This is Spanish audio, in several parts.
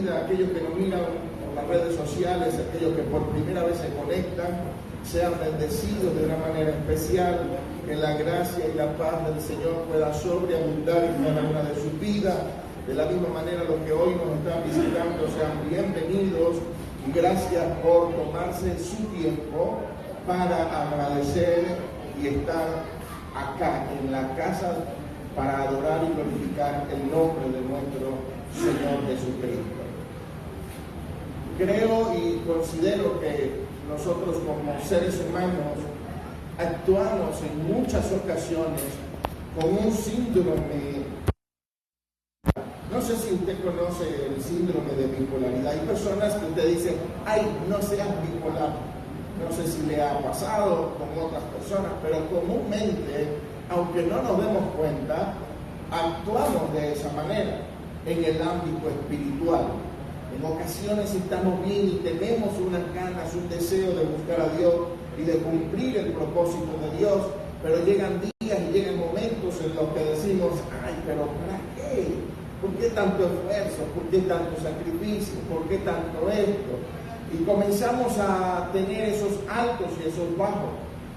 vida, aquellos que nos miran por las redes sociales, aquellos que por primera vez se conectan, sean bendecidos de una manera especial, que la gracia y la paz del Señor pueda sobreabundar en cada una de sus vidas. De la misma manera, los que hoy nos están visitando sean bienvenidos y gracias por tomarse su tiempo para agradecer y estar acá en la casa para adorar y glorificar el nombre de nuestro Señor Jesucristo. Creo y considero que nosotros como seres humanos actuamos en muchas ocasiones con un síndrome. No sé si usted conoce el síndrome de bipolaridad. Hay personas que usted dice, ay, no seas bipolar. No sé si le ha pasado con otras personas, pero comúnmente, aunque no nos demos cuenta, actuamos de esa manera en el ámbito espiritual. En ocasiones estamos bien y tenemos unas ganas, un deseo de buscar a Dios y de cumplir el propósito de Dios, pero llegan días y llegan momentos en los que decimos, ay, pero ¿para qué? ¿Por qué tanto esfuerzo? ¿Por qué tanto sacrificio? ¿Por qué tanto esto? Y comenzamos a tener esos altos y esos bajos.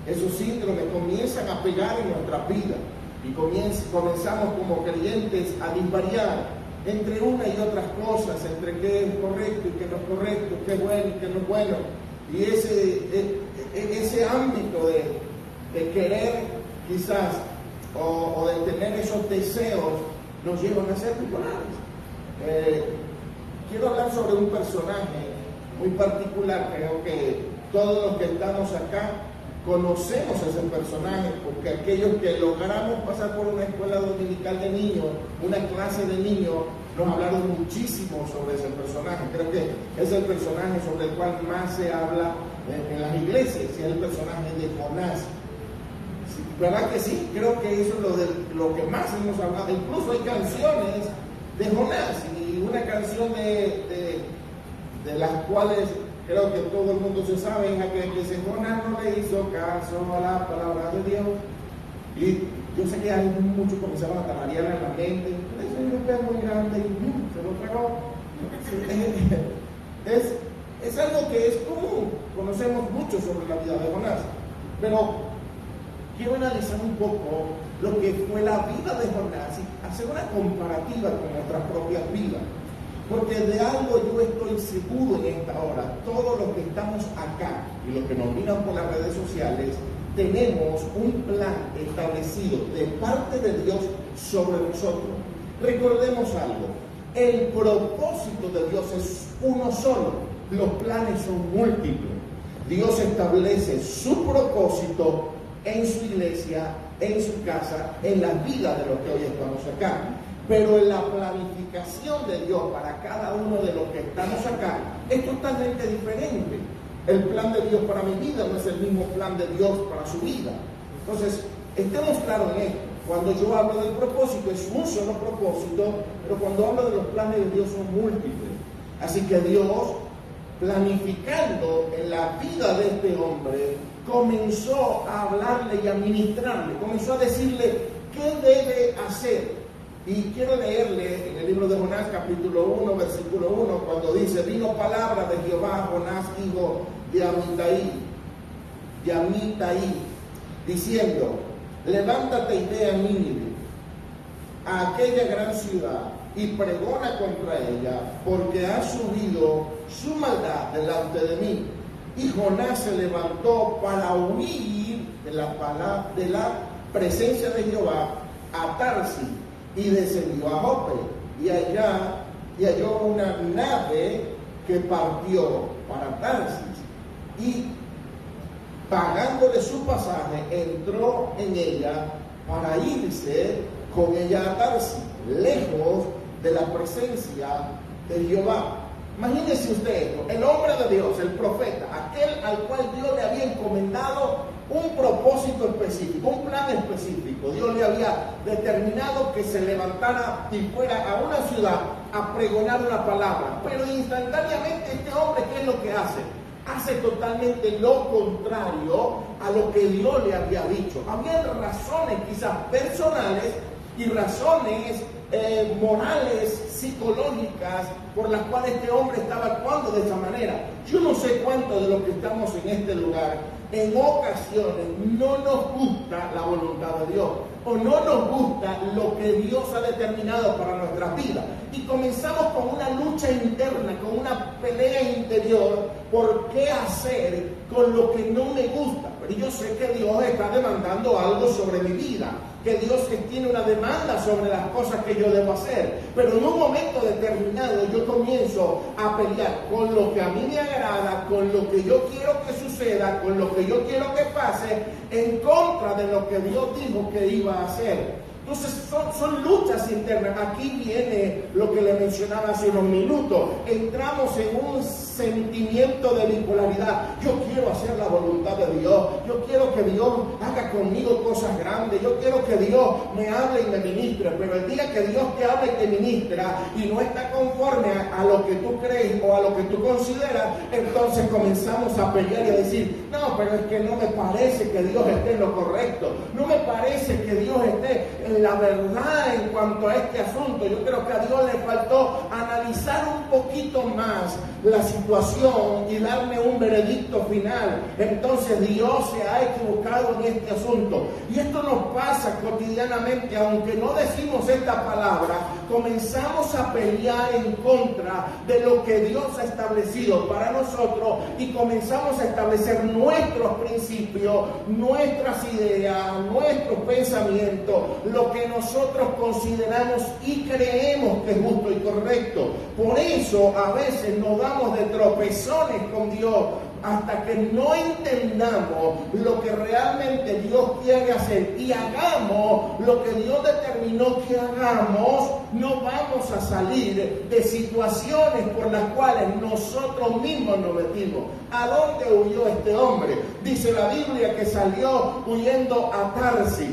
Esos síndromes comienzan a pegar en nuestra vida y comenzamos como creyentes a disvariar entre una y otras cosas, entre qué es correcto y qué no es correcto, qué es bueno y qué no es bueno. Y ese ámbito de querer quizás o de tener esos deseos nos llevan a ser bipolares. Quiero hablar sobre un personaje muy particular. Creo que todos los que estamos acá conocemos a ese personaje, porque aquellos que logramos pasar por una escuela dominical de niños, una clase de niños, nos hablaron muchísimo sobre ese personaje. Creo que es el personaje sobre el cual más se habla en las iglesias, y es el personaje de Jonás. Sí, ¿verdad que sí? Creo que eso es lo que más hemos hablado. Incluso hay canciones de Jonás, y una canción de las cuales creo que todo el mundo se sabe, es aquel que dice, Jonás no le hizo caso a la palabra de Dios. Y yo sé que hay muchos que comenzaron a tararear en la mente, es un pez muy grande y se lo tragó. Es algo que es común, conocemos mucho sobre la vida de Jonás, pero quiero analizar un poco lo que fue la vida de Jonás y hacer una comparativa con nuestras propias vidas. Porque de algo yo estoy seguro en esta hora, todos los que estamos acá y los que nos miran por las redes sociales, tenemos un plan establecido de parte de Dios sobre nosotros. Recordemos algo, el propósito de Dios es uno solo, los planes son múltiples. Dios establece su propósito en su iglesia, en su casa, en la vida de los que hoy estamos acá. Pero en la planificación de Dios para cada uno de los que estamos acá es totalmente diferente. El plan de Dios para mi vida no es el mismo plan de Dios para su vida. Entonces, estemos claros en esto. Cuando yo hablo del propósito, es un solo propósito, pero cuando hablo de los planes de Dios son múltiples. Así que Dios, planificando en la vida de este hombre, comenzó a hablarle y a ministrarle, comenzó a decirle qué debe hacer. Y quiero leerle en el libro de Jonás, capítulo 1, versículo 1, cuando dice, vino palabra de Jehová a Jonás, hijo de Amitai, diciendo, levántate y ve a Nínive, a aquella gran ciudad, y pregona contra ella, porque ha subido su maldad delante de mí. Y Jonás se levantó para huir de la presencia de Jehová a Tarsis, y descendió a Jope, y halló una nave que partió para Tarsis, y pagándole su pasaje, entró en ella para irse con ella a Tarsis, lejos de la presencia de Jehová. Imagínese usted esto, el hombre de Dios, el profeta, aquel al cual Dios le había encomendado un propósito específico, un plan específico. Dios le había determinado que se levantara y fuera a una ciudad a pregonar una palabra. Pero instantáneamente este hombre, ¿qué es lo que hace? Hace totalmente lo contrario a lo que Dios le había dicho. Había razones quizás personales y razones morales, psicológicas, por las cuales este hombre estaba actuando de esa manera. Yo no sé cuántos de los que estamos en este lugar, en ocasiones no nos gusta la voluntad de Dios, o no nos gusta lo que Dios ha determinado para nuestras vidas. Y comenzamos con una lucha interna, con una pelea interior por qué hacer con lo que no me gusta. Pero yo sé que Dios está demandando algo sobre mi vida, que Dios tiene una demanda sobre las cosas que yo debo hacer. Pero en un momento determinado yo comienzo a pelear con lo que a mí me agrada, con lo que yo quiero que suceda, con lo que yo quiero que pase, en contra de lo que Dios dijo que iba a hacer. Entonces son luchas internas. Aquí viene lo que le mencionaba hace unos minutos. Entramos en un sentimiento de bipolaridad. Yo quiero hacer la voluntad de Dios. Yo quiero que Dios haga conmigo cosas grandes. Yo quiero que Dios me hable y me ministre. Pero el día que Dios te habla y te ministra y no está conforme a lo que tú crees o a lo que tú consideras, entonces comenzamos a pelear y a decir, no, pero es que no me parece que Dios esté en lo correcto. No me parece que Dios esté en la verdad en cuanto a este asunto. Yo creo que a Dios le faltó analizar un poquito más la situación y darme un veredicto final. Entonces Dios se ha equivocado en este asunto. Y esto nos pasa cotidianamente, aunque no decimos esta palabra, comenzamos a pelear en contra de lo que Dios ha establecido para nosotros y comenzamos a establecer nuestros principios, nuestras ideas, nuestros pensamientos, lo que nosotros consideramos y creemos que es justo y correcto. Por eso a veces nos damos de tropezones con Dios hasta que no entendamos lo que realmente Dios quiere hacer y hagamos lo que Dios determinó que hagamos. No vamos a salir de situaciones por las cuales nosotros mismos nos metimos. ¿A dónde huyó este hombre? Dice la Biblia que salió huyendo a Tarsis.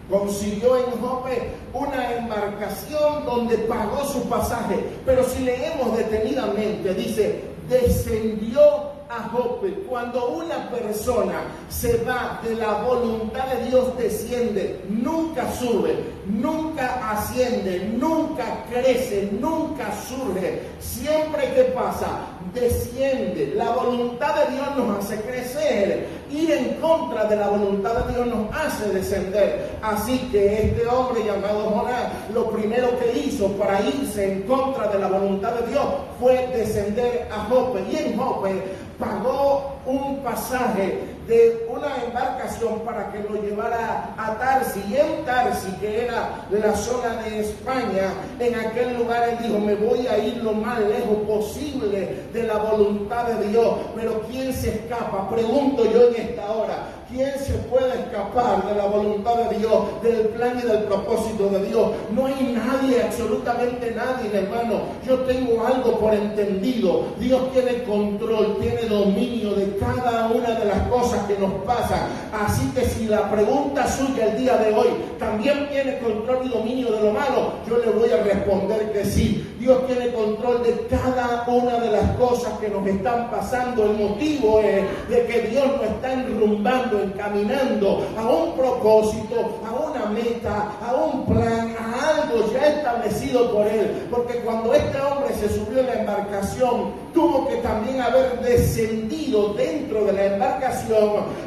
Consiguió en Jope una embarcación donde pagó su pasaje. Pero si leemos detenidamente, dice, descendió a Jope. Cuando una persona se va de la voluntad de Dios, desciende, nunca sube, nunca asciende, nunca crece, nunca surge. Siempre que pasa, desciende. La voluntad de Dios nos hace crecer, ir en contra de la voluntad de Dios nos hace descender. Así que este hombre llamado Jonás, lo primero que hizo para irse en contra de la voluntad de Dios fue descender a Jope. Y en Jope pagó un pasaje de una embarcación para que lo llevara a Tarsis. Y en Tarsis, que era la zona de España, en aquel lugar él dijo, me voy a ir lo más lejos posible de la voluntad de Dios. Pero ¿quién se escapa? Pregunto yo en esta hora, ¿quién se puede escapar de la voluntad de Dios, del plan y del propósito de Dios? No hay nadie, absolutamente nadie, hermano. Yo tengo algo por entendido. Dios tiene control, tiene dominio de cada una de las cosas que nos pasan. Así que si la pregunta suya el día de hoy, ¿también tiene control y dominio de lo malo? Yo le voy a responder que sí. Dios tiene control de cada una de las cosas que nos están pasando. El motivo es de que Dios nos está enrumbando, encaminando a un propósito, a una meta, a un plan, a algo ya establecido por Él. Porque cuando este hombre se subió en la embarcación, tuvo que también haber descendido dentro de la embarcación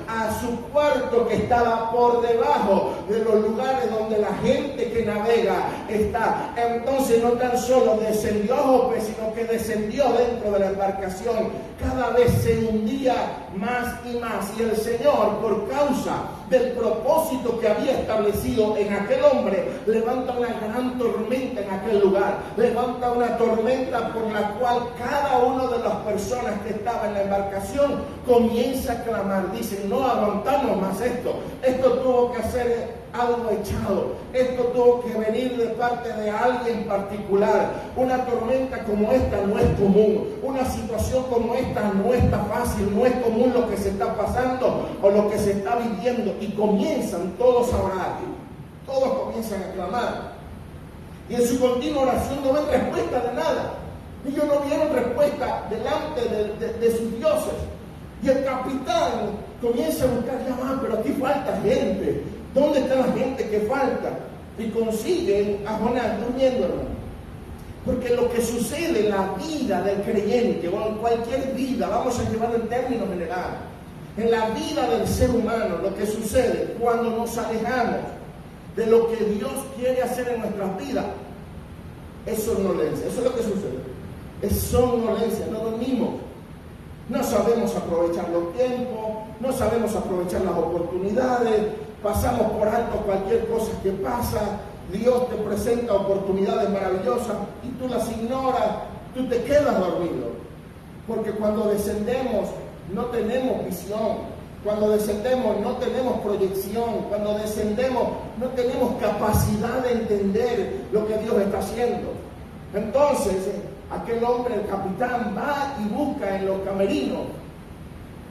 a su cuarto que estaba por debajo de los lugares donde la gente que navega está. Entonces no tan solo descendió a Jope, sino que descendió dentro de la embarcación. Cada vez se hundía más y más. Y el Señor, por causa del propósito que había establecido en aquel hombre, levanta una gran tormenta en aquel lugar. Levanta una tormenta por la cual cada una de las personas que estaban en la embarcación comienza a clamar. Dicen, no aguantamos más esto. Esto tuvo que ser algo echado. Esto tuvo que venir de parte de alguien particular. Una tormenta como esta no es común. Una situación como esta no está fácil. No es común lo que se está pasando o lo que se está viviendo. Y comienzan todos a orar. Todos comienzan a clamar. Y en su continua oración no ven respuesta de nada. Ellos no vieron respuesta delante de sus dioses. Y el capitán comienza a buscar, pero aquí falta gente. ¿Dónde está la gente que falta? y consiguen a Jonás durmiendo, hermano. Porque lo que sucede en la vida del creyente, o en cualquier vida, vamos a llevarlo en términos generales, en la vida del ser humano, lo que sucede cuando nos alejamos de lo que Dios quiere hacer en nuestras vidas, es somnolencia. Eso es lo que sucede. Es somnolencia, no dormimos. No sabemos aprovechar los tiempos, no sabemos aprovechar las oportunidades, pasamos por alto cualquier cosa que pasa. Dios te presenta oportunidades maravillosas y tú las ignoras, tú te quedas dormido. Porque cuando descendemos no tenemos visión, cuando descendemos no tenemos proyección, cuando descendemos no tenemos capacidad de entender lo que Dios está haciendo. Entonces, aquel hombre, el capitán, va y busca en los camerinos,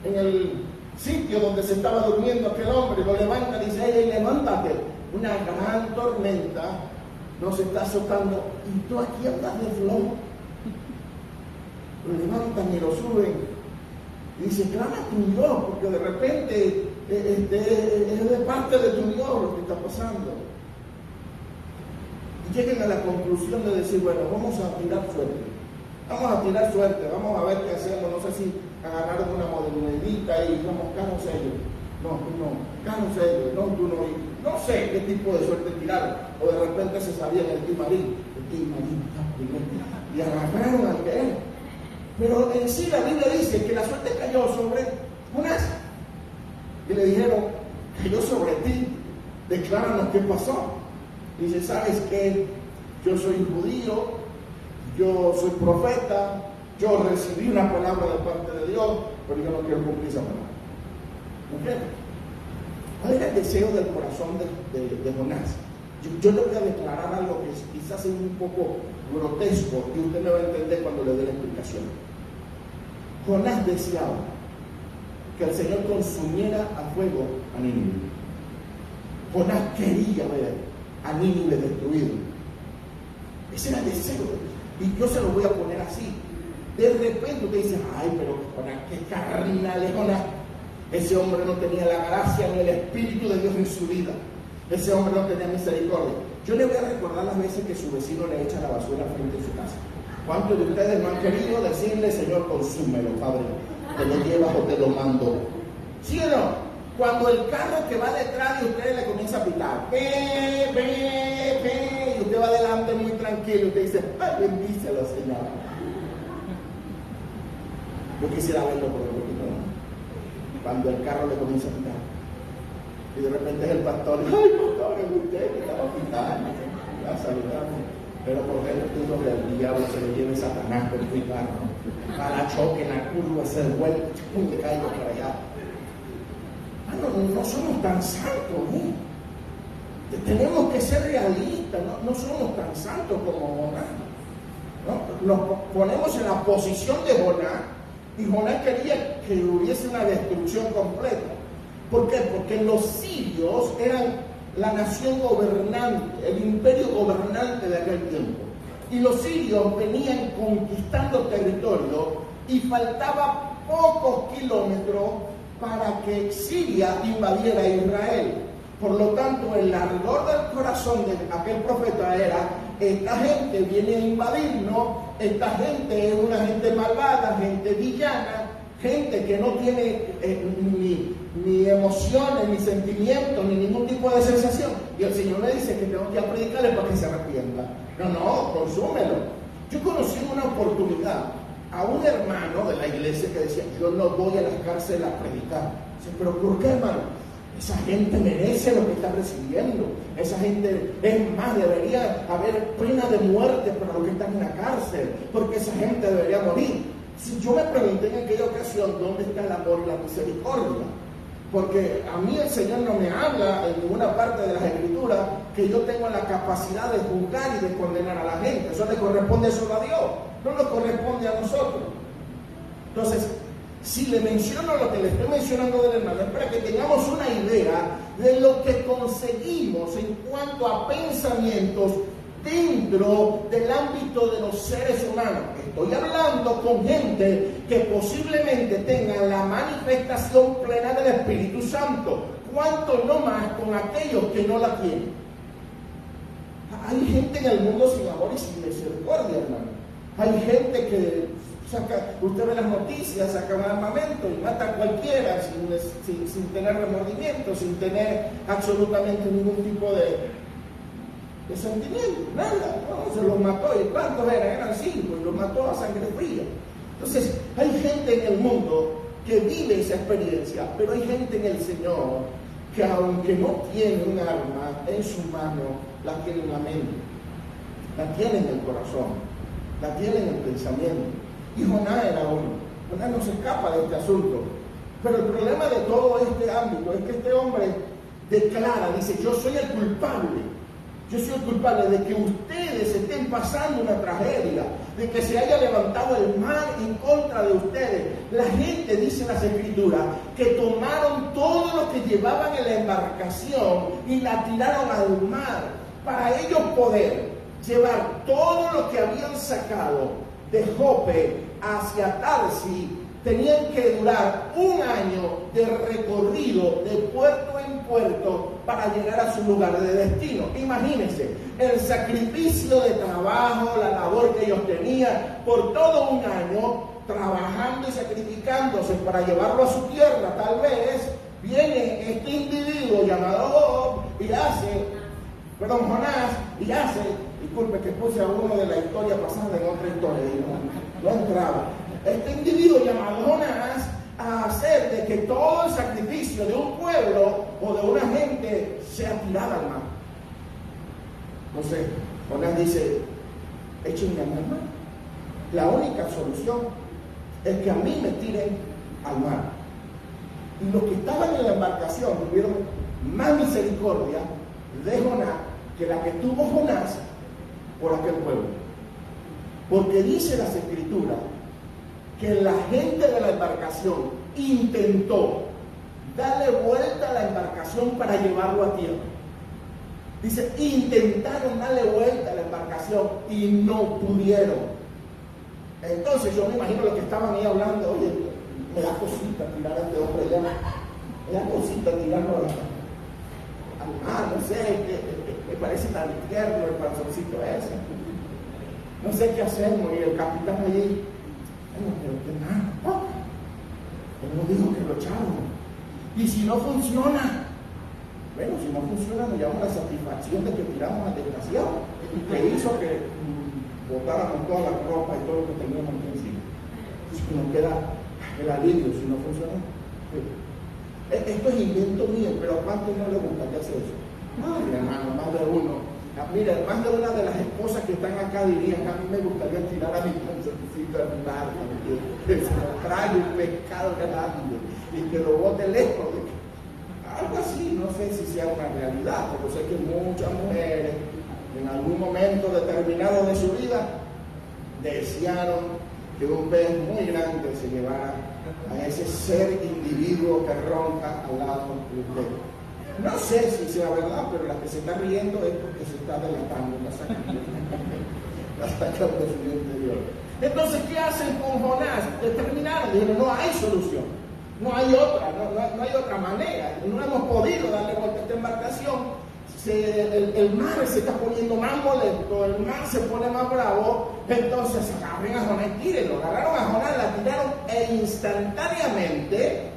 en el sitio donde se estaba durmiendo aquel hombre, lo levanta y dice: hey, levántate. Una gran tormenta nos está azotando y tú aquí andas de flojo. Lo levantan y lo suben y dice: clama a tu Dios, porque de repente es de parte de tu Dios lo que está pasando. Y llegan a la conclusión de decir: bueno, vamos a tirar suerte, vamos a ver qué hacemos. No sé si agarraron una monedita y vamos, carros ellos. No, carros ellos, no, tú no. No sé qué tipo de suerte tiraron, o de repente se sabían el timarín, y agarraron al que era. Pero en sí la Biblia dice que la suerte cayó sobre Jonás, y le dijeron: cayó sobre ti, decláranos qué pasó. Dice: ¿sabes qué? Yo soy judío, yo soy profeta, yo recibí una palabra de parte de Dios, pero yo no quiero cumplir esa palabra. ¿Ok? ¿Cuál era el deseo del corazón de Jonás? Yo le voy a declarar algo que quizás es un poco grotesco y usted me va a entender cuando le dé la explicación. Jonás deseaba que el Señor consumiera a fuego a Nínive. Jonás quería ver a Nínive destruido. Ese era el deseo. Y yo se lo voy a poner así. De repente usted dice: ay, pero Jonás, qué carnal es Jonás. Ese hombre no tenía la gracia ni el Espíritu de Dios en su vida. Ese hombre no tenía misericordia. Yo le voy a recordar las veces que su vecino le echa la basura frente a su casa. ¿Cuántos de ustedes no han querido decirle: Señor, consúmelo, Padre? ¿Te lo llevas o te lo mando? ¿Sí o no? Cuando el carro que va detrás de ustedes le comienza a pitar, ve, y usted va adelante muy tranquilo, usted dice: ay, bendícelo, Señor. Yo quisiera verlo por el poquito, ¿no? Cuando el carro le comienza a pitar y de repente es el pastor: ay, pastor, es usted que estaba pitando, la saludamos. Pero por dentro del diablo se lo lleve Satanás con tu carro, para choque en la curva, se vuelve, y le caigo para allá. No somos tan santos, ¿eh? Tenemos que ser realistas, no somos tan santos como Jonás, ¿no? Nos ponemos en la posición de Jonás, y Jonás quería que hubiese una destrucción completa. ¿Por qué? Porque los sirios eran la nación gobernante, el imperio gobernante de aquel tiempo. Y los sirios venían conquistando territorio y faltaba pocos kilómetros para que Siria invadiera a Israel. Por lo tanto, el ardor del corazón de aquel profeta era: esta gente viene a invadirnos, esta gente es una gente malvada, gente villana, gente que no tiene ni emociones, ni sentimientos, ni ningún tipo de sensación. Y el Señor le dice que tengo que predicarle para que se arrepienta. No, consúmelo. Yo conocí una oportunidad a un hermano de la iglesia que decía: yo no voy a las cárceles a predicar. Dice: ¿pero por qué, hermano? Esa gente merece lo que está recibiendo. Esa gente, es más, debería haber pena de muerte para los que están en la cárcel, porque esa gente debería morir. Si yo me pregunté en aquella ocasión: ¿dónde está el amor y la misericordia? Porque a mí el Señor no me habla en ninguna parte de las Escrituras que yo tengo la capacidad de juzgar y de condenar a la gente. Eso le corresponde solo a Dios, no nos corresponde a nosotros. Entonces, si le menciono lo que le estoy mencionando del hermano, es para que tengamos una idea de lo que conseguimos en cuanto a pensamientos dentro del ámbito de los seres humanos. Estoy hablando con gente que posiblemente tenga la manifestación plena del Espíritu Santo. ¿Cuánto no más con aquellos que no la tienen? Hay gente en el mundo sin amor y sin misericordia, hermano. Hay gente que usted ve las noticias, saca un armamento y mata a cualquiera sin tener remordimiento, sin tener absolutamente ningún tipo de sentimiento, nada, no, se los mató. ¿Y cuántos eran? Eran 5 y los mató a sangre fría. Entonces, hay gente en el mundo que vive esa experiencia, pero hay gente en el Señor que aunque no tiene un arma en su mano, la tiene en la mente, la tiene en el corazón, la tiene en el pensamiento. Y Jonás era uno. Jonás no se escapa de este asunto. Pero el problema de todo este ámbito es que este hombre declara, dice, yo soy el culpable. Yo soy el culpable de que ustedes estén pasando una tragedia, de que se haya levantado el mal en contra de ustedes. La gente, dice las Escrituras, que tomaron todo lo que llevaban en la embarcación y la tiraron al mar para ellos poder llevar todo lo que habían sacado de Jope hacia Tarsis. Tenían que durar 1 año de recorrido de puerto en puerto para llegar a su lugar de destino. Imagínense el sacrificio de trabajo, la labor que ellos tenían por todo 1 año, trabajando y sacrificándose para llevarlo a su tierra. Tal vez viene este individuo llamado Jonás, y hace, disculpe que puse a uno de la historia pasada en otra historia, no entraba. Este individuo llamado Jonás a hacer de que todo el sacrificio de un pueblo o de una gente sea tirada al mar. Entonces, Jonás dice, échenme al mar. La única solución es que a mí me tiren al mar. Y los que estaban en la embarcación tuvieron más misericordia de Jonás que la que tuvo Jonás por aquel pueblo. Porque dice las Escrituras que la gente de la embarcación intentó darle vuelta a la embarcación para llevarlo a tierra. Dice, intentaron darle vuelta a la embarcación y no pudieron. Entonces yo me imagino los que estaban ahí hablando, oye, me da cosita tirar a este hombre allá, me da cosita tirarlo al mar, no sé, me parece tan tierno el panzoncito ese. No sé qué hacemos, y el capitán allí, pero que nada, él nos dijo que lo echamos. Y si no funciona, bueno, si no funciona nos llevamos la satisfacción de que tiramos al desgraciado, que hizo que botáramos toda la ropa y todo lo que teníamos encima. Entonces nos queda el alivio si no funciona. Esto es invento mío, pero ¿a cuántos no les gusta que hace eso? Ay, hermano, más de uno. Mira, más de una de las esposas que están acá dirían, a mí me gustaría tirar a mi panzoncito al mar, que se lo trae un pescado grande y que lo bote lejos. Algo así, no sé si sea una realidad, pero sé que muchas mujeres en algún momento determinado de su vida desearon que un pez muy grande se llevara a ese ser individuo que ronca al lado de usted. No sé si sea verdad, pero la que se está riendo es porque se está delatando, la sacando de su interior. Entonces, ¿qué hacen con Jonás? Determinaron, dijeron, no hay solución, no hay otra, no hay otra manera, no hemos podido darle vuelta a esta embarcación. El mar se está poniendo más molesto, el mar se pone más bravo, entonces agarren a Jonás y tírenlo. Agarraron a Jonás, la tiraron e instantáneamente,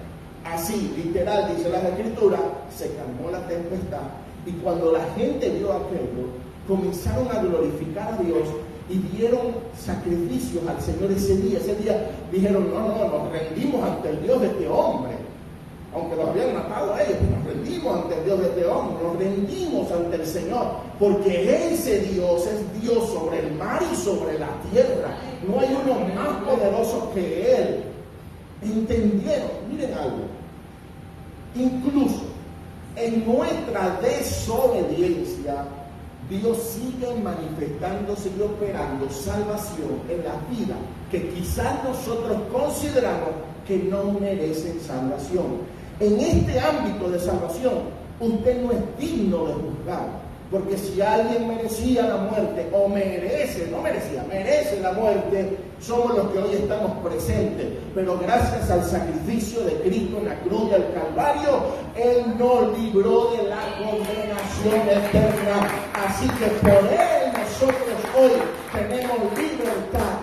así, literal, dice las Escrituras, se calmó la tempestad. Y cuando la gente vio aquello, comenzaron a glorificar a Dios y dieron sacrificios al Señor ese día. Ese día dijeron, no, nos rendimos ante el Dios de este hombre. Aunque los habían matado a ellos, nos rendimos ante el Dios de este hombre, nos rendimos ante el Señor, porque ese Dios es Dios sobre el mar y sobre la tierra. No hay uno más poderoso que Él. ¿Entendieron? Miren algo. Incluso en nuestra desobediencia, Dios sigue manifestándose y operando salvación en la vida que quizás nosotros consideramos que no merecen salvación. En este ámbito de salvación, usted no es digno de juzgar, porque si alguien merecía la muerte, o merece la muerte, somos los que hoy estamos presentes, pero gracias al sacrificio de Cristo en la cruz del Calvario, Él nos libró de la condenación eterna. Así que por Él nosotros hoy tenemos libertad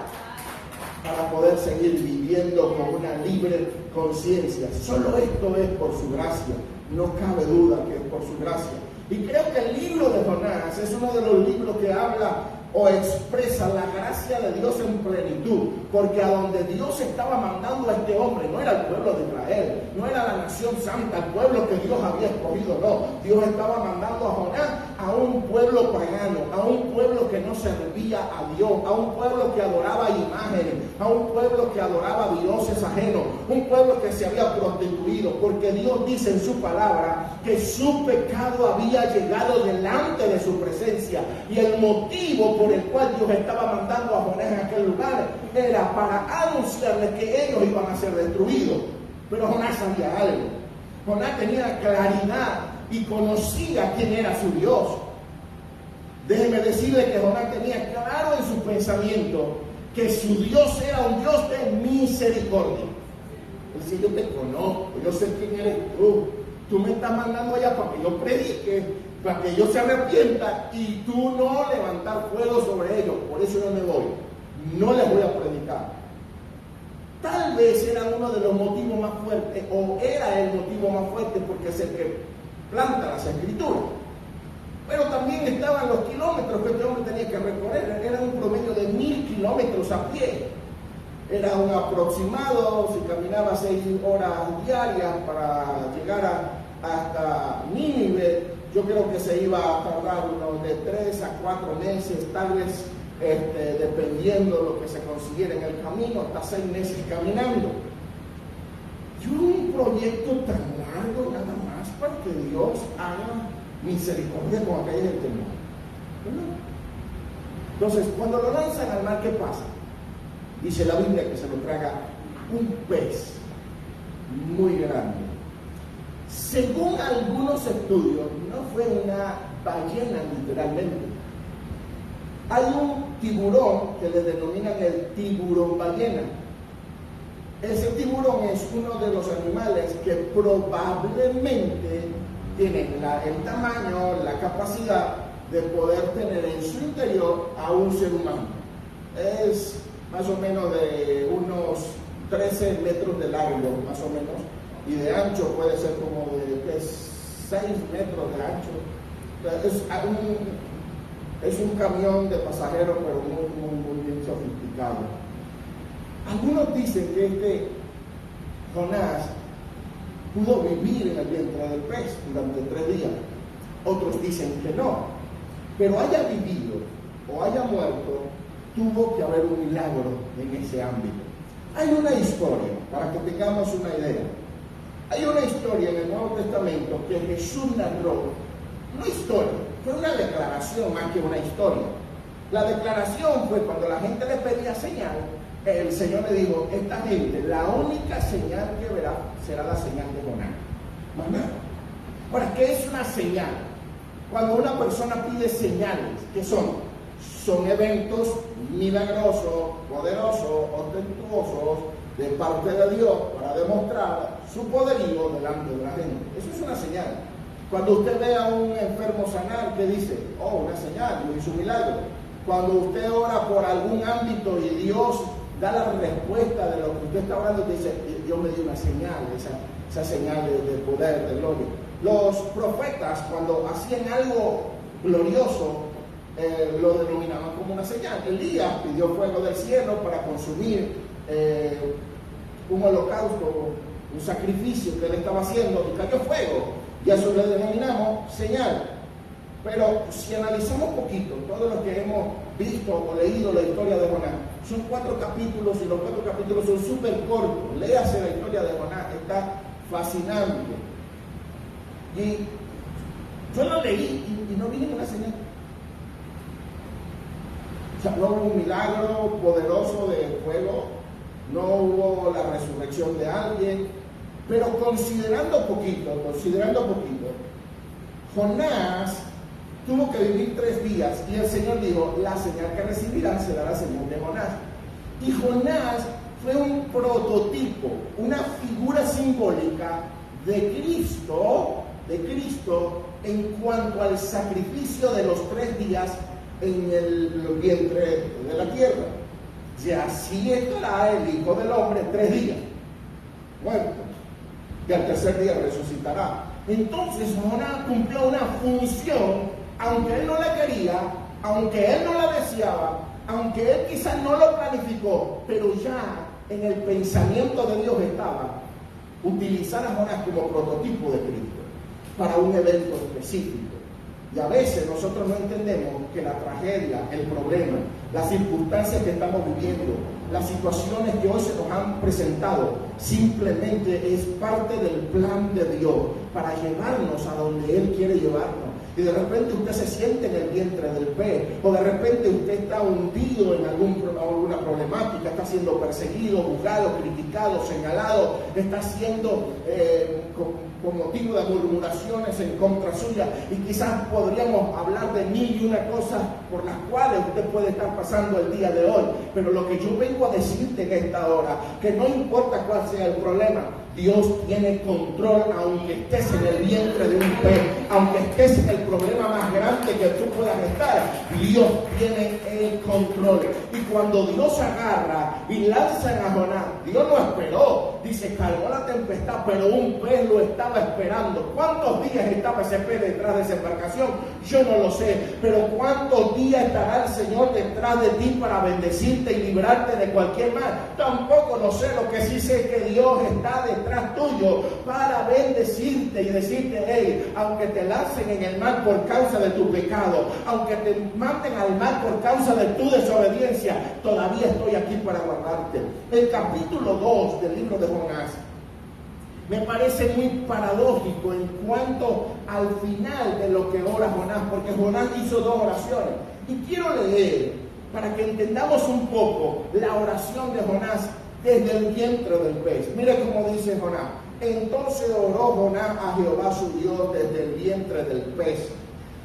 para poder seguir viviendo con una libre conciencia. Solo esto es por su gracia, no cabe duda que es por su gracia. Y creo que el libro de Jonás es uno de los libros que habla o expresa la gracia de Dios en plenitud, porque a donde Dios estaba mandando a este hombre no era el pueblo de Israel, no era la nación santa, el pueblo que Dios había escogido, no. Dios estaba mandando a Jonás a un pueblo pagano, a un pueblo que no servía a Dios, a un pueblo que adoraba imágenes, a un pueblo que adoraba dioses ajenos, un pueblo que se había prostituido, porque Dios dice en su palabra que su pecado había llegado delante de su presencia, y el motivo por el cual Dios estaba mandando a Jonás en aquel lugar era para anunciarles que ellos iban a ser destruidos. Pero Jonás sabía algo. Jonás tenía claridad y conocía quién era su Dios. Déjeme decirle que Jonás tenía claro en su pensamiento que su Dios era un Dios de misericordia. Él decía: yo te conozco, yo sé quién eres tú. Tú me estás mandando allá para que yo predique, para que ellos se arrepientan y tú no levantar fuego sobre ellos. Por eso yo me voy. No les voy a predicar. Tal vez era uno de los motivos más fuertes, o era el motivo más fuerte, porque es el que planta las escrituras. Pero también estaban los kilómetros que este hombre tenía que recorrer. Era un promedio de 1000 kilómetros a pie. Era un aproximado, si caminaba 6 horas diarias para llegar hasta Nínive, yo creo que se iba a tardar unos de 3 a 4 meses, tal vez dependiendo lo que se consiguiera en el camino, hasta 6 meses caminando. Y un proyecto tan largo nada más para que Dios haga misericordia con aquella gente, ¿no? Entonces, cuando lo lanzan al mar, ¿qué pasa? Dice la Biblia que se lo traga un pez muy grande. Según algunos estudios, no fue una ballena literalmente. Hay un tiburón que le denominan el tiburón ballena. Ese tiburón es uno de los animales que probablemente tienen el tamaño, la capacidad de poder tener en su interior a un ser humano. Es más o menos de unos 13 metros de largo, más o menos, y de ancho puede ser como de 6 metros de ancho. Es un camión de pasajeros, pero muy bien sofisticado. Algunos dicen que este Jonás pudo vivir en el vientre del pez durante 3 días. Otros dicen que no. Pero haya vivido o haya muerto, tuvo que haber un milagro en ese ámbito. Hay una historia, para que tengamos una idea. Hay una historia en el Nuevo Testamento que Jesús narró. Una historia, fue una declaración más que una historia. La declaración fue cuando la gente le pedía señal. El Señor le dijo: esta gente, la única señal que verá será la señal de Jonás. Más nada. Ahora, ¿qué es una señal? Cuando una persona pide señales, ¿qué son? Son eventos milagrosos, poderosos, ostentosos de parte de Dios para demostrar su poderío delante de la gente. Eso es una señal. Cuando usted ve a un enfermo sanar, ¿qué dice? Oh, una señal, Dios hizo un milagro. Cuando usted ora por algún ámbito y Dios da la respuesta de lo que usted está hablando, te dice: Dios me dio una señal, esa señal de poder, de gloria. Los profetas, cuando hacían algo glorioso, lo denominaban como una señal. Elías pidió fuego del cielo para consumir un holocausto, un sacrificio que él estaba haciendo, y cayó fuego, y a eso le denominamos señal. Pero si analizamos un poquito todo lo que hemos visto o leído la historia de Jonás, son 4 capítulos, y los 4 capítulos son súper cortos. Léase la historia de Jonás, está fascinante. Y yo lo leí y no vi ninguna señal. O sea, no hubo un milagro poderoso de fuego, no hubo la resurrección de alguien, pero considerando poquito, Jonás tuvo que vivir 3 días, y el Señor dijo: la señal que recibirán será la señal de Jonás. Y Jonás fue un prototipo, una figura simbólica de Cristo en cuanto al sacrificio de los 3 días en el vientre de la tierra. Y así estará el Hijo del Hombre 3 días, muerto, y al tercer día resucitará. Entonces Jonás cumplió una función, aunque él no la quería, aunque él no la deseaba, aunque él quizás no lo planificó, pero ya en el pensamiento de Dios estaba utilizar a Jonás como prototipo de Cristo para un evento específico. Y a veces nosotros no entendemos que la tragedia, el problema, las circunstancias que estamos viviendo, las situaciones que hoy se nos han presentado, simplemente es parte del plan de Dios para llevarnos a donde Él quiere llevarnos. Y de repente usted se siente en el vientre del pez, o de repente usted está hundido en alguna problemática, está siendo perseguido, juzgado, criticado, señalado, está siendo con motivo de murmuraciones en contra suya, y quizás podríamos hablar de 1000 y una cosas por las cuales usted puede estar pasando el día de hoy. Pero lo que yo vengo a decirte en esta hora, que no importa cuál sea el problema, Dios tiene control, aunque estés en el vientre de un pez, aunque estés en el problema más grande que tú puedas estar, Dios tiene el control. Y cuando Dios agarra y lanza a Jonás, Dios lo esperó, dice, calmó la tempestad, pero un pez lo estaba esperando. ¿Cuántos días estaba ese pez detrás de esa embarcación? Yo no lo sé, pero ¿cuántos días estará el Señor detrás de ti para bendecirte y librarte de cualquier mal? Tampoco lo sé. Lo que sí sé es que Dios está detrás tuyo para bendecirte y decirte, hey, aunque te lancen en el mar por causa de tu pecado, aunque te manden al mar por causa de tu desobediencia, todavía estoy aquí para guardarte. El capítulo 2 del libro de Jonás me parece muy paradójico en cuanto al final de lo que ora Jonás, porque Jonás hizo 2 oraciones. Y quiero leer para que entendamos un poco la oración de Jonás desde el vientre del pez. Mire cómo dice Jonás. Entonces oró Jonás a Jehová su Dios desde el vientre del pez,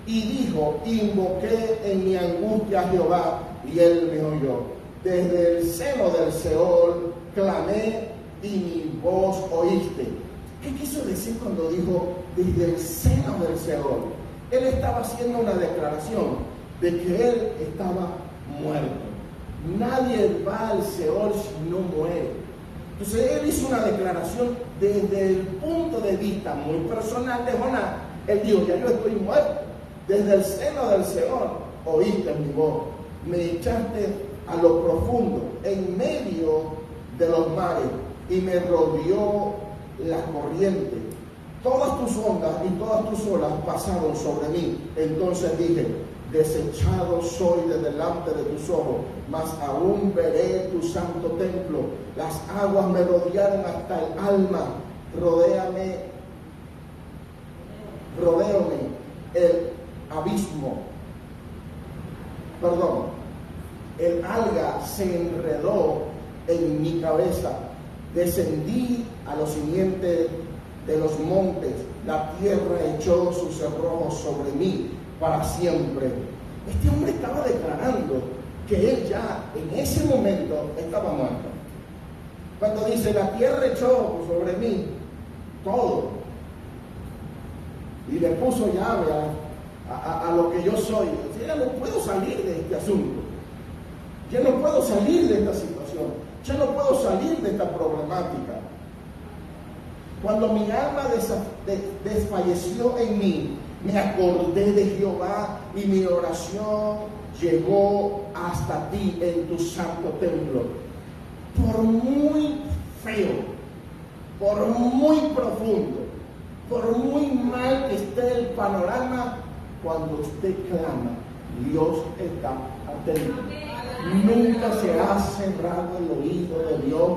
y dijo, invoqué en mi angustia a Jehová, y él me oyó. Desde el seno del Seol clamé, y mi voz oíste. ¿Qué quiso decir cuando dijo desde el seno del Seol? Él estaba haciendo una declaración de que él estaba muerto. Nadie va al Seol si no muere. Entonces él hizo una declaración desde el punto de vista muy personal de Jonás. Él dijo, ya yo estoy muerto. Desde el seno del Seol oíste mi voz. Me echaste a lo profundo, en medio de los mares, y me rodeó la corriente. Todas tus ondas y todas tus olas pasaron sobre mí. Entonces dije, desechado soy de delante de tus ojos, mas aún veré tu santo templo. Las aguas me rodearon hasta el alma. Rodéame el abismo. El alga se enredó en mi cabeza. Descendí a los cimientos de los montes. La tierra echó sus cerrojos sobre mí para siempre. Este hombre estaba declarando que él ya en ese momento estaba muerto. Cuando dice, la tierra echó sobre mí todo, y le puso llave a lo que yo soy. Ya no puedo salir de este asunto. Ya no puedo salir de esta situación. Ya no puedo salir de esta problemática. Cuando mi alma desfalleció en mí, me acordé de Jehová, y mi oración llegó hasta ti en tu santo templo. Por muy feo, por muy profundo, por muy mal que esté el panorama, cuando usted clama, Dios está atento. Nunca se ha cerrado el oído de Dios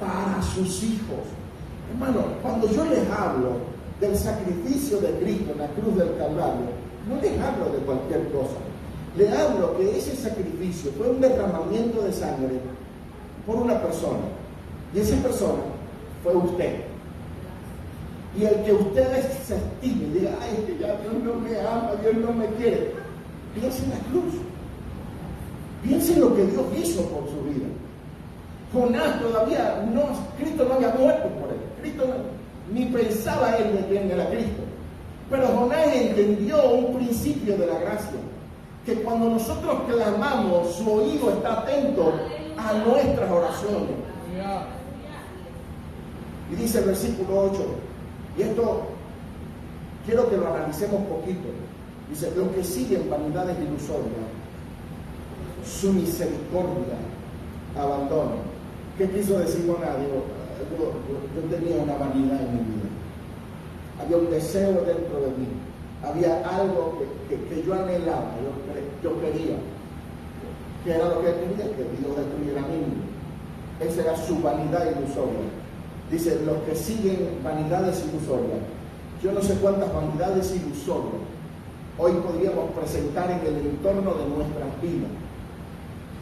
para sus hijos. Hermano, cuando yo les hablo del sacrificio de Cristo en la cruz del Calvario, no les hablo de cualquier cosa. Les hablo que ese sacrificio fue un derramamiento de sangre por una persona, y esa persona fue usted. Y el que usted se estime y diga, ay, es que ya Dios no me ama, Dios no me quiere, piense en la cruz. Piense en lo que Dios hizo por su vida. Jonás todavía no, Cristo no había muerto por él. Cristo ni pensaba él de quién era Cristo. Pero Jonás entendió un principio de la gracia, que cuando nosotros clamamos, su oído está atento a nuestras oraciones. Y dice el versículo 8, y esto quiero que lo analicemos un poquito. Dice, los que siguen vanidades ilusorias, su misericordia abandona. ¿Qué quiso decir Jonás? Yo tenía una vanidad en mi vida. Había un deseo dentro de mí. Había algo que yo anhelaba, yo quería. ¿Qué era lo que quería? Que Dios destruyera a mí. Esa era su vanidad ilusoria. Dice, los que siguen vanidades ilusorias. Yo no sé cuántas vanidades ilusorias hoy podríamos presentar en el entorno de nuestras vidas,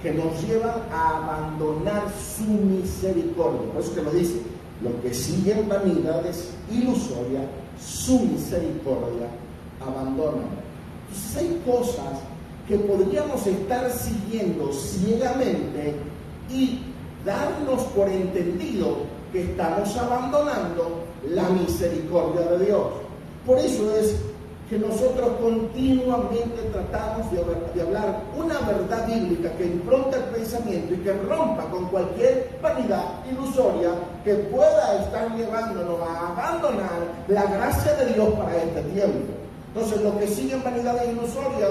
que nos llevan a abandonar su misericordia. Por eso que lo dice, los que siguen vanidades ilusorias, su misericordia abandonan. Entonces hay cosas que podríamos estar siguiendo ciegamente y darnos por entendido que estamos abandonando la misericordia de Dios. Por eso es que nosotros continuamente tratamos de hablar una verdad bíblica que impronta el pensamiento y que rompa con cualquier vanidad ilusoria que pueda estar llevándonos a abandonar la gracia de Dios para este tiempo. Entonces, los que siguen vanidades ilusorias,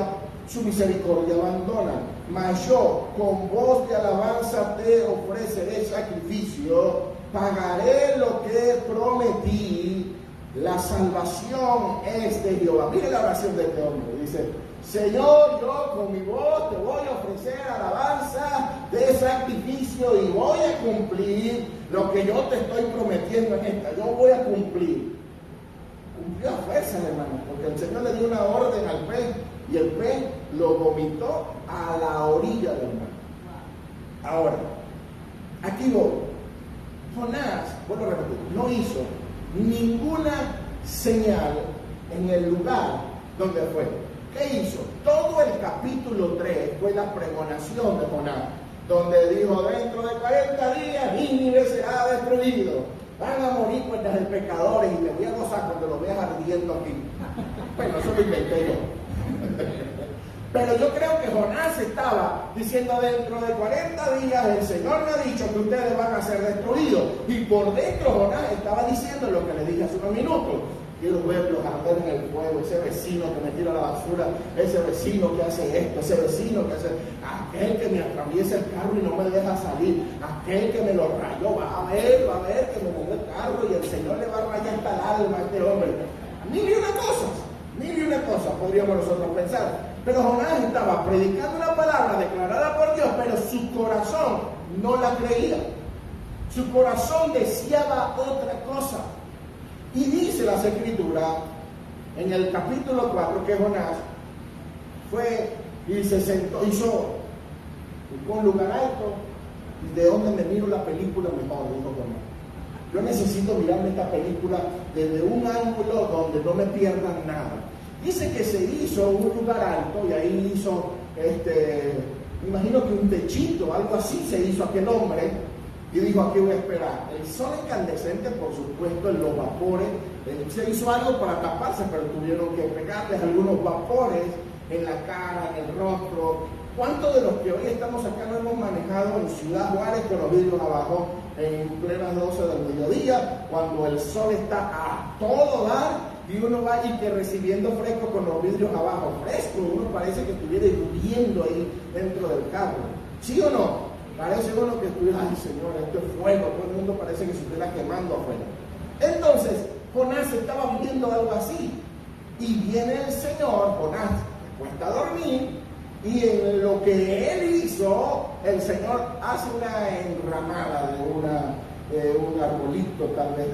su misericordia abandona. Mas yo, con voz de alabanza, te ofreceré sacrificio, pagaré lo que prometí. La salvación es de Jehová. Mire la oración de este hombre. Dice, Señor, yo con mi voz te voy a ofrecer alabanza de sacrificio y voy a cumplir lo que yo te estoy prometiendo en esta. Yo voy a cumplir. Cumplió a fuerzas, hermano, porque el Señor le dio una orden al pez y el pez lo vomitó a la orilla del mar. Ahora, aquí voy. Jonás, vuelvo a repetir, no hizo ninguna señal en el lugar donde fue. ¿Qué hizo? Todo el capítulo 3 fue la pregonación de Jonás, donde dijo, dentro de 40 días Nínive será destruido, van a morir cuentas de pecadores y me voy a gozar cuando lo veas ardiendo aquí. Bueno, eso lo inventé yo. Pero yo creo que Jonás estaba diciendo, dentro de 40 días el Señor me ha dicho que ustedes van a ser destruidos. Y por dentro Jonás estaba diciendo lo que le dije hace unos minutos. Quiero verlos arder en el fuego, ese vecino que me tira la basura, ese vecino que hace esto, ese vecino que hace, aquel que me atraviesa el carro y no me deja salir, aquel que me lo rayó, va a ver que me movió el carro y el Señor le va a rayar hasta el alma a este hombre. Ni una cosa podríamos nosotros pensar. Pero Jonás estaba predicando una palabra declarada por Dios, pero su corazón no la creía. Su corazón deseaba otra cosa. Y dice las Escrituras, en el capítulo 4, que Jonás fue y se sentó, buscó un lugar alto, y de donde me miro la película mejor, dijo Jonás. Yo necesito mirarme esta película desde un ángulo donde no me pierdan nada. Dice que se hizo un lugar alto y ahí hizo, me imagino que un techito, algo así se hizo aquel hombre y dijo, aquí voy a esperar. El sol incandescente, por supuesto, en los vapores, se hizo algo para taparse, pero tuvieron que pegarles algunos vapores en la cara, en el rostro. ¿Cuántos de los que hoy estamos acá no hemos manejado en Ciudad Juárez con los vidrios abajo en plenas 12 del mediodía, cuando el sol está a todo dar? Y uno va y que recibiendo fresco con los vidrios abajo, fresco, uno parece que estuviera hirviendo ahí dentro del carro. ¿Sí o no? Parece uno que estuviera, ay Señor, esto es fuego, todo el mundo parece que se estuviera quemando afuera. Entonces, Jonás estaba viviendo algo así. Y viene el Señor, Jonás se cuesta a dormir, y en lo que él hizo, el Señor hace una enramada de un arbolito, tal vez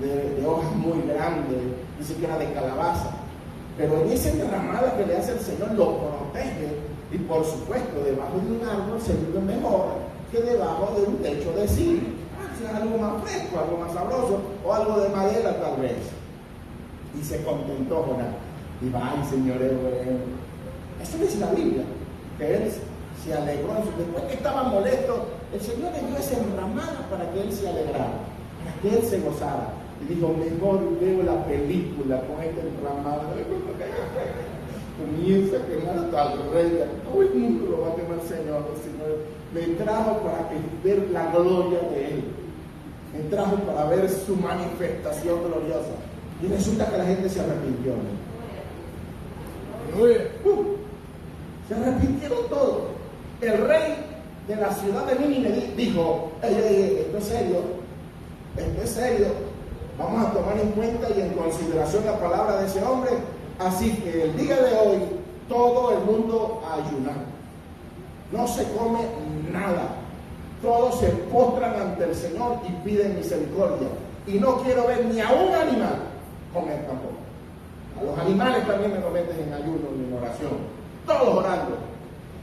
de hojas muy grandes, ni siquiera de calabaza, pero en esa enramada que le hace el Señor lo protege, y por supuesto debajo de un árbol se vive mejor que debajo de un techo de zinc. Es algo más fresco, algo más sabroso, o algo de madera tal vez. Y se contentó Jonás, y va, ay Señor, eso dice la Biblia, que él se alegró, después que estaba molesto, el Señor le dio esa enramada para que él se alegrara, para que él se gozara. Y dijo, mejor veo la película con esta enramada. Comienza a quemar hasta al rey, todo el mundo lo va a quemar, Señor. El Señor me trajo para ver la gloria de él. Me trajo para ver su manifestación gloriosa. Y resulta que la gente se arrepintió. Se arrepintieron todos. El rey de la ciudad de Nínive dijo, esto es serio, vamos a tomar en cuenta y en consideración la palabra de ese hombre, así que el día de hoy todo el mundo a ayunar, no se come nada, todos se postran ante el Señor y piden misericordia, y no quiero ver ni a un animal comer tampoco. A los animales también me lo meten en ayuno y en oración, todos orando.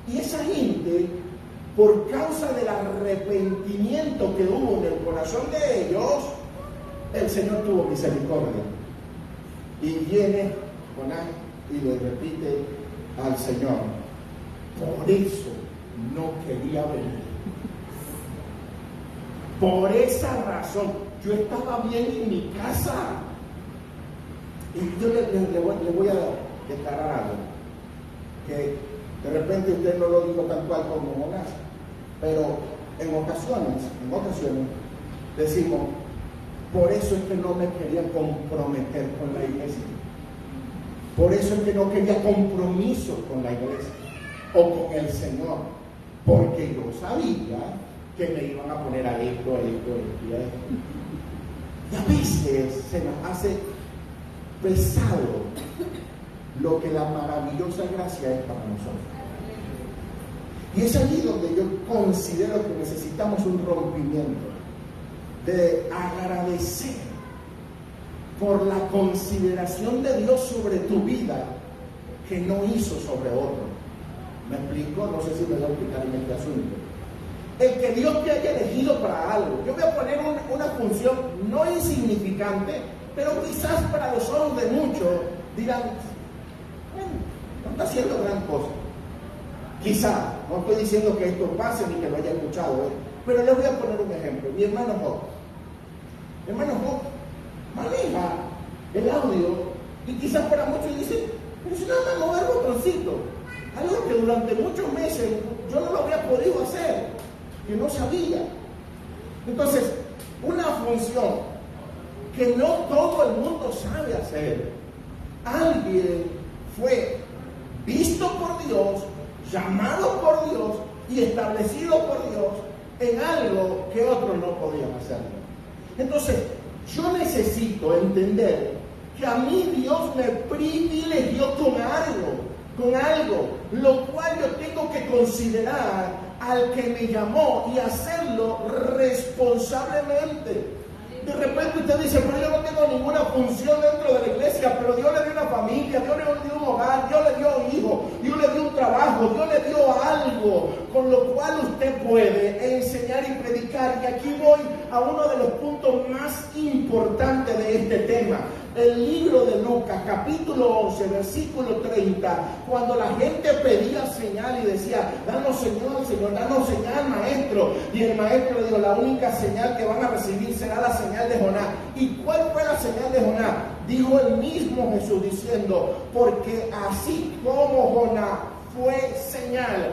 Y esa gente, por causa del arrepentimiento que hubo en el corazón de ellos, el Señor tuvo misericordia. Y viene Jonás y le repite al Señor, por eso no quería venir. Por esa razón, yo estaba bien en mi casa. Y yo le voy a declarar algo, que de repente usted no lo dijo tal cual como Jonás, pero en ocasiones decimos, por eso es que no me quería comprometer con la iglesia. Por eso es que no quería compromiso con la iglesia o con el Señor, porque yo sabía que me iban a poner a esto. Y a veces se nos hace pesado lo que la maravillosa gracia es para nosotros. Y es allí donde yo considero que necesitamos un rompimiento de agradecer por la consideración de Dios sobre tu vida que no hizo sobre otro. ¿Me explico? No sé si me voy a explicar en este asunto. El que Dios te haya elegido para algo. Yo voy a poner una función no insignificante, pero quizás para los ojos de muchos dirán, bueno, no está haciendo gran cosa. Quizá, no estoy diciendo que esto pase ni que lo haya escuchado, pero les voy a poner un ejemplo. Mi hermano Job maneja el audio y quizás para muchos dicen, pero si nada más mover botoncito, algo que durante muchos meses yo no lo había podido hacer, que no sabía. Entonces, una función que no todo el mundo sabe hacer, alguien fue visto por Dios, llamado por Dios y establecido por Dios en algo que otros no podían hacerlo. Entonces, yo necesito entender que a mí Dios me privilegió con algo, lo cual yo tengo que considerar al que me llamó y hacerlo responsablemente. De repente usted dice, pero yo no tengo ninguna función dentro de la iglesia, pero Dios le dio una familia, Dios le dio un hogar, Dios le dio hijos, Dios le dio un trabajo, Dios le dio algo con lo cual usted puede enseñar y predicar. Y aquí voy a uno de los puntos más importantes de este tema. El libro de Lucas, capítulo 11, versículo 30, cuando la gente pedía señal y decía, danos Señor, danos señal, maestro. Y el maestro le dijo, la única señal que van a recibir será la señal de Jonás. ¿Y cuál fue la señal de Jonás? Dijo el mismo Jesús diciendo, porque así como Jonás fue señal.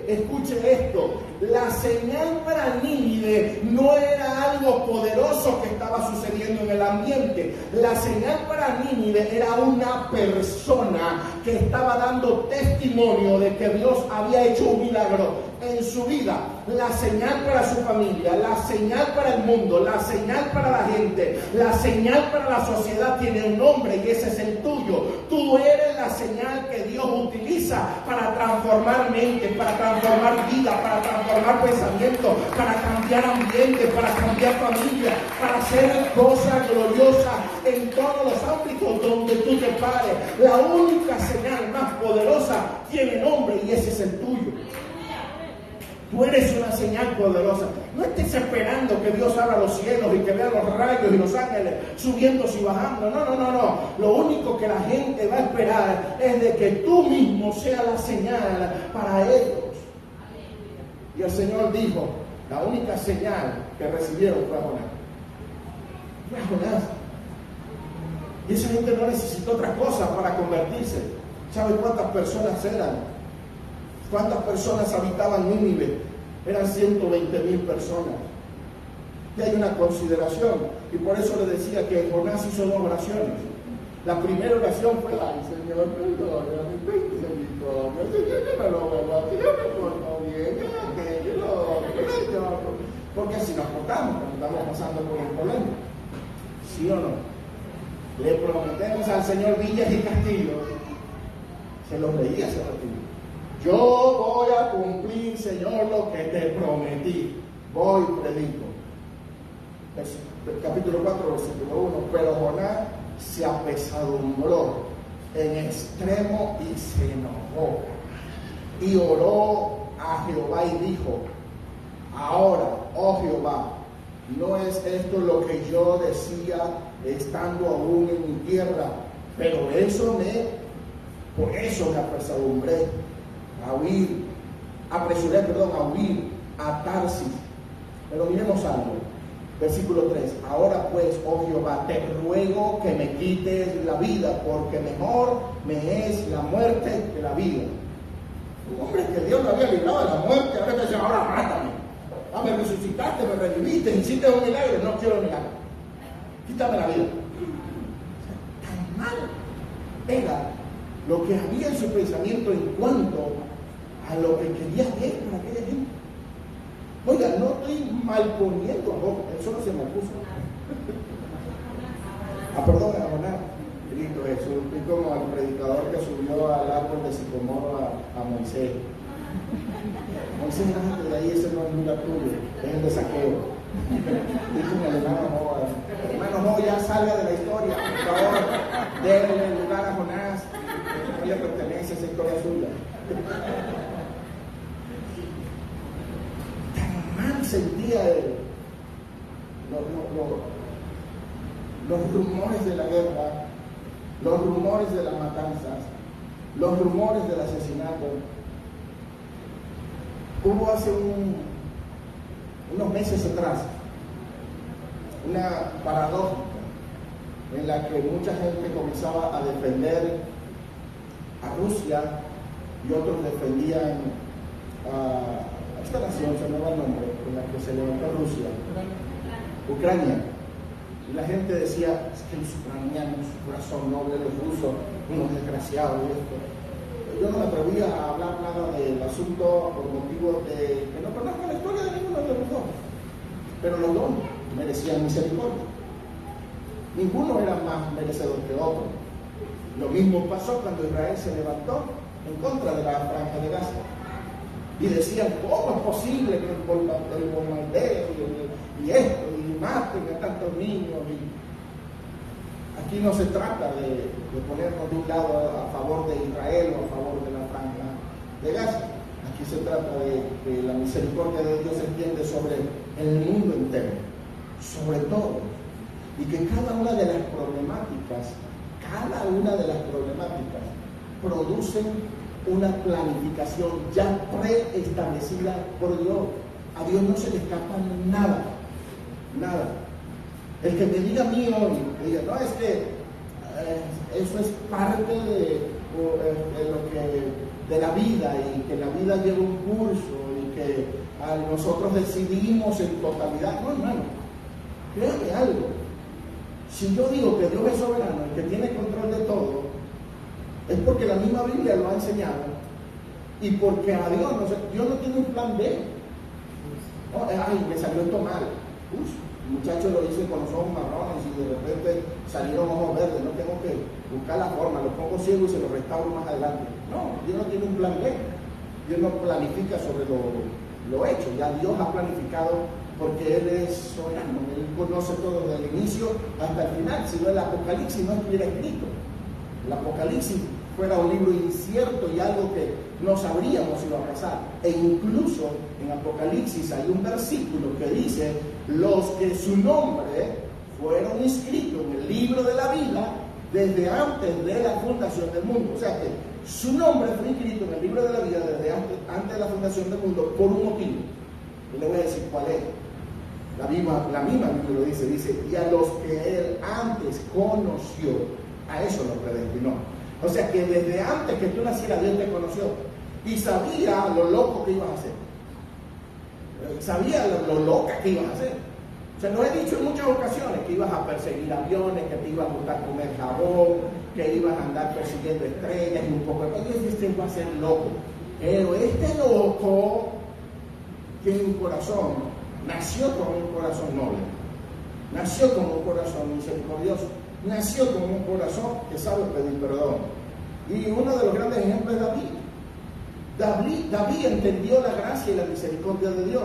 Escuche esto, la señal para Nínive no era algo poderoso que estaba sucediendo en el ambiente. La señal para Nínive era una persona que estaba dando testimonio de que Dios había hecho un milagro en su vida. La señal para su familia, la señal para el mundo, la señal para la gente, la señal para la sociedad tiene un nombre y ese es el tuyo. Tú eres la señal que Dios utiliza para transformar mente, para transformar vida, para transformar pensamientos, para cambiar ambiente, para cambiar familia, para hacer cosas gloriosas en todos los ámbitos donde tú te pares. La única señal más poderosa tiene nombre y ese es el tuyo. Tú eres una señal poderosa. No estés esperando que Dios abra los cielos y que vea los rayos y los ángeles subiéndose y bajando. No. Lo único que la gente va a esperar es de que tú mismo seas la señal para ellos. Y el Señor dijo, la única señal que recibieron fue a Jonás. Fue a Jonás. Y esa gente no necesitó otra cosa para convertirse. ¿Sabe cuántas personas eran? ¿Cuántas personas habitaban Nínive? Eran 120,000 personas. Y hay una consideración, y por eso le decía que Jonás hizo 2 oraciones. La primera oración fue, ay Señor, perdóname, yo no lo vuelvo a hacer, yo me porto bien, porque si nos portamos, cuando estamos pasando por un problema, ¿sí o no? Le prometemos al Señor villas y castillos, se los leía ese ratito. Yo voy a cumplir, Señor, lo que te prometí. Voy y predico. Capítulo 4, versículo 1. Pero Jonás se apesadumbró en extremo y se enojó. Y oró a Jehová y dijo, ahora, oh Jehová, ¿no es esto lo que yo decía estando aún en mi tierra? Pero por eso me apresuré a huir a Tarsis. Pero miremos algo. Versículo 3. Ahora pues, oh Jehová, te ruego que me quites la vida, porque mejor me es la muerte que la vida. Un hombre que Dios lo había librado de la muerte, ahora te dice, ahora mátame. Me resucitaste, me reviviste, hiciste un milagro. No quiero el milagro. Quítame la vida. Tan mal era lo que había en su pensamiento en cuanto a lo que quería ver para aquella gente. Oiga, no estoy malponiendo a Job, eso no se me puso. Perdón, a Jonás, Cristo Jesús, y como al predicador que subió al árbol de sicomoro a Moisés. Moisés, antes de ahí, ese no es lugar tuyo, es el de Saqueo. Dijo mi hermano Job, hermano Job, ya salga de la historia, por favor, déle lugar a Jonás, no le pertenece a esa historia suya. Sentía los rumores de la guerra, los rumores de las matanzas, los rumores del asesinato. Hubo hace unos meses atrás una paradoja en la que mucha gente comenzaba a defender a Rusia y otros defendían a esta nación, se me va el nombre, en la que se levantó Rusia, Ucrania. Y la gente decía, es que los ucranianos, corazón noble, los rusos, unos desgraciados y esto. Yo no me atrevía a hablar nada del asunto por motivo de que no conozco la historia de ninguno de los dos. Pero los dos merecían misericordia. Ninguno era más merecedor que otro. Lo mismo pasó cuando Israel se levantó en contra de la franja de Gaza. Y decían, ¿cómo es posible que el bombardeo y esto, y maten a tantos niños? Y aquí no se trata de ponernos de un lado a favor de Israel o a favor de la franja de Gaza. Aquí se trata de que la misericordia de Dios se extiende sobre el mundo entero, sobre todo. Y que cada una de las problemáticas producen una planificación ya preestablecida por Dios. A Dios no se le escapa nada. El que me diga a mí hoy, que diga, no, es que eso es parte de la vida, y que la vida lleva un curso, y que nosotros decidimos en totalidad. No, hermano, créame algo. Si yo digo que Dios es soberano y que tiene control de todo, es porque la misma Biblia lo ha enseñado, y porque a Dios no tiene un plan B. No, me salió esto mal. El muchacho lo hice con los ojos marrones y de repente salieron ojos verdes. No tengo que buscar la forma, lo pongo ciego y se lo restauro más adelante. No, Dios no tiene un plan B. Dios no planifica sobre lo hecho. Ya Dios ha planificado, porque Él es soberano. Él conoce todo desde el inicio hasta el final. Si no, el Apocalipsis no estuviera escrito. El Apocalipsis fuera un libro incierto y algo que no sabríamos si iba a pasar. E incluso en Apocalipsis hay un versículo que dice: los que su nombre fueron inscritos en el libro de la vida desde antes de la fundación del mundo. O sea que su nombre fue inscrito en el libro de la vida desde antes de la fundación del mundo por un motivo. Y le voy a decir cuál es. La misma Biblia lo dice, y a los que él antes conoció, a eso lo predestinó. O sea que desde antes que tú nacieras, Dios te conoció y sabía lo loco que ibas a hacer. Sabía lo loca que ibas a hacer. O sea, lo he dicho en muchas ocasiones, que ibas a perseguir aviones, que te iba a gustar comer jabón, que ibas a andar persiguiendo estrellas y un poco de cosas. Este va a ser loco. Pero este loco tiene un corazón, nació con un corazón noble, nació con un corazón misericordioso, nació con un corazón que sabe pedir perdón. Y uno de los grandes ejemplos es David entendió la gracia y la misericordia de Dios.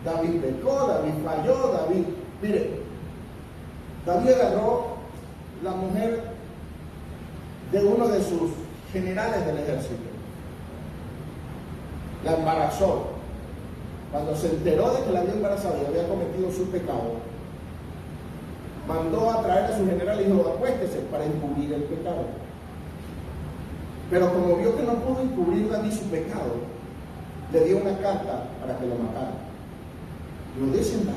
David pecó, David falló, David agarró la mujer de uno de sus generales del ejército, la embarazó. Cuando se enteró de que la había embarazado y había cometido su pecado, mandó a traer a su general y dijo: acuéstese, para encubrir el pecado. Pero como vio que no pudo encubrir David su pecado, le dio una carta para que lo matara. Lo descendá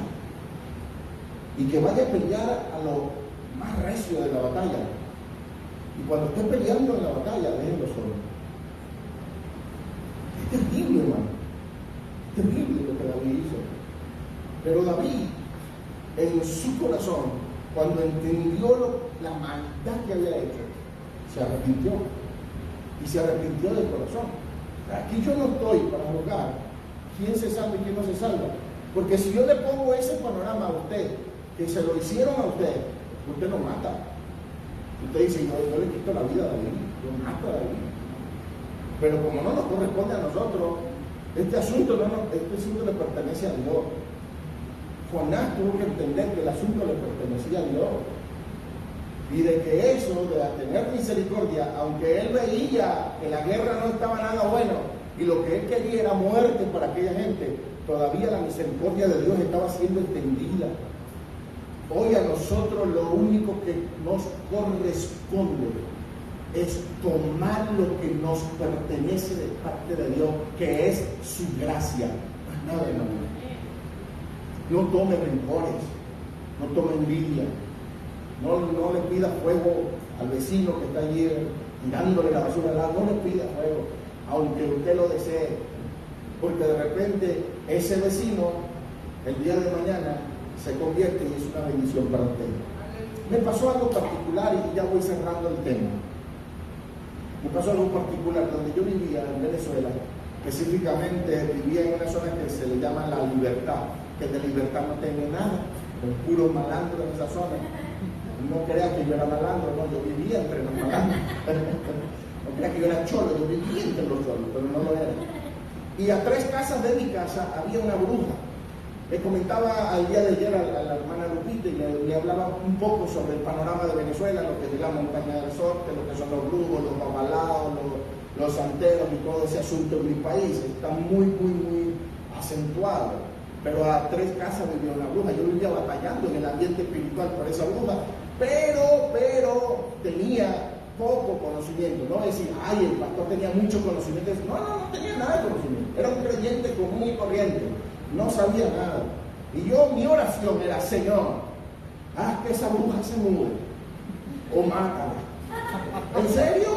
y que vaya a pelear a lo más recio de la batalla. Y cuando esté peleando en la batalla, déjenlo solo. Es terrible, hermano. Es terrible lo que David hizo. Pero David, en su corazón, cuando entendió la maldad que había hecho, se arrepintió. Y se arrepintió del corazón. Aquí yo no estoy para juzgar quién se salva y quién no se salva. Porque si yo le pongo ese panorama a usted, que se lo hicieron a usted lo mata. Usted dice: yo le quito la vida a David, yo mato a David. Pero como no nos corresponde a nosotros, este asunto le pertenece a Dios. Jonás tuvo que entender que el asunto le pertenecía a Dios. Y de que eso, de tener misericordia, aunque él veía que la guerra no estaba nada bueno y lo que él quería era muerte para aquella gente, todavía la misericordia de Dios estaba siendo entendida. Hoy a nosotros lo único que nos corresponde es tomar lo que nos pertenece de parte de Dios, que es su gracia. Más nada de la vida. No tome rencores, no tome envidia, no le pida fuego al vecino que está allí tirándole la basura al lado, no le pida fuego, aunque usted lo desee, porque de repente ese vecino el día de mañana se convierte y es una bendición para usted. Me pasó algo particular y ya voy cerrando el tema. Me pasó algo particular donde yo vivía en Venezuela, específicamente vivía en una zona que se le llama La Libertad, que de libertad no tengo nada, un puro malandro en esa zona. No crea que yo era malandro, no, yo vivía entre los malandros. No crea que yo era cholo, yo vivía entre los cholos, pero no lo era. Y a 3 casas de mi casa había una bruja. Le comentaba al día de ayer a la hermana Lupita y le hablaba un poco sobre el panorama de Venezuela, lo que es la montaña del Sorte, lo que son los brujos, los babalaos, los santeros y todo ese asunto en mi país. Está muy acentuado. Pero a 3 casas vivía una bruja. Yo vivía batallando en el ambiente espiritual por esa bruja, pero tenía poco conocimiento. No decir: ay, el pastor tenía mucho conocimiento. No tenía nada de conocimiento. Era un creyente común y corriente. No sabía nada. Y mi oración era: Señor, haz que esa bruja se mude o mátala. ¿En serio?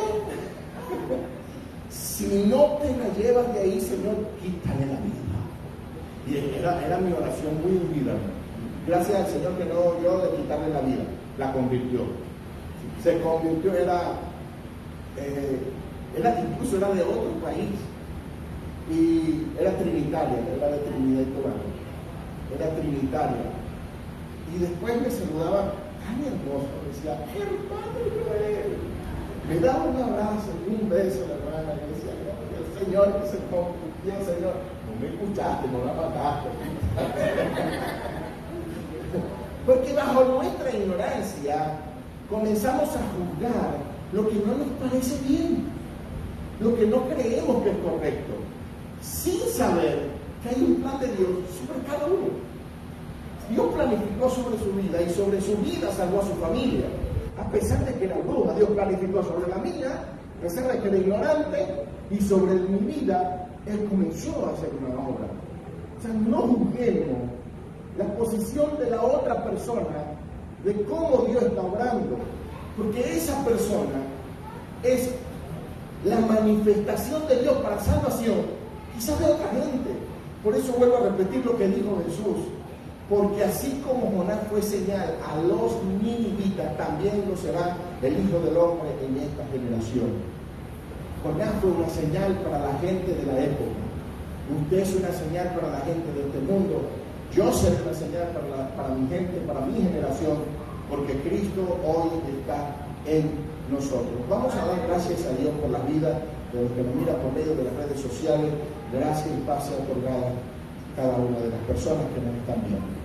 Si no te la llevas de ahí, Señor, quítale la vida. Y era mi oración muy unida. Gracias al Señor que no yo de quitarle la vida, la convirtió. Se convirtió, incluso era de otro país. Y era trinitaria, era de Trinidad y Tobago. Era trinitaria. Y después me saludaba tan hermoso, decía: hermano Joel. Me daba un abrazo y un beso a la hermana. Y decía: no, el Señor que se convirtió, Señor. No me escuchaste, no la mataste. Porque bajo nuestra ignorancia comenzamos a juzgar lo que no nos parece bien, lo que no creemos que es correcto, sin saber que hay un plan de Dios sobre cada uno. Dios planificó sobre su vida y sobre su vida salvó a su familia. A pesar de que era bruja, Dios planificó sobre la mía, a pesar de que era ignorante, y sobre mi vida, Él comenzó a hacer una obra. O sea, no juzguemos la posición de la otra persona de cómo Dios está obrando, porque esa persona es la manifestación de Dios para salvación, quizás de otra gente. Por eso vuelvo a repetir lo que dijo Jesús, porque así como Jonás fue señal a los ninivitas, también lo será el Hijo del Hombre en esta generación. Jonás fue una señal para la gente de la época. Usted es una señal para la gente de este mundo. Yo seré una señal para mi gente, para mi generación, porque Cristo hoy está en nosotros. Vamos a dar gracias a Dios por la vida de los que nos mira por medio de las redes sociales. Gracias y paz sea otorgada a cada una de las personas que nos están viendo.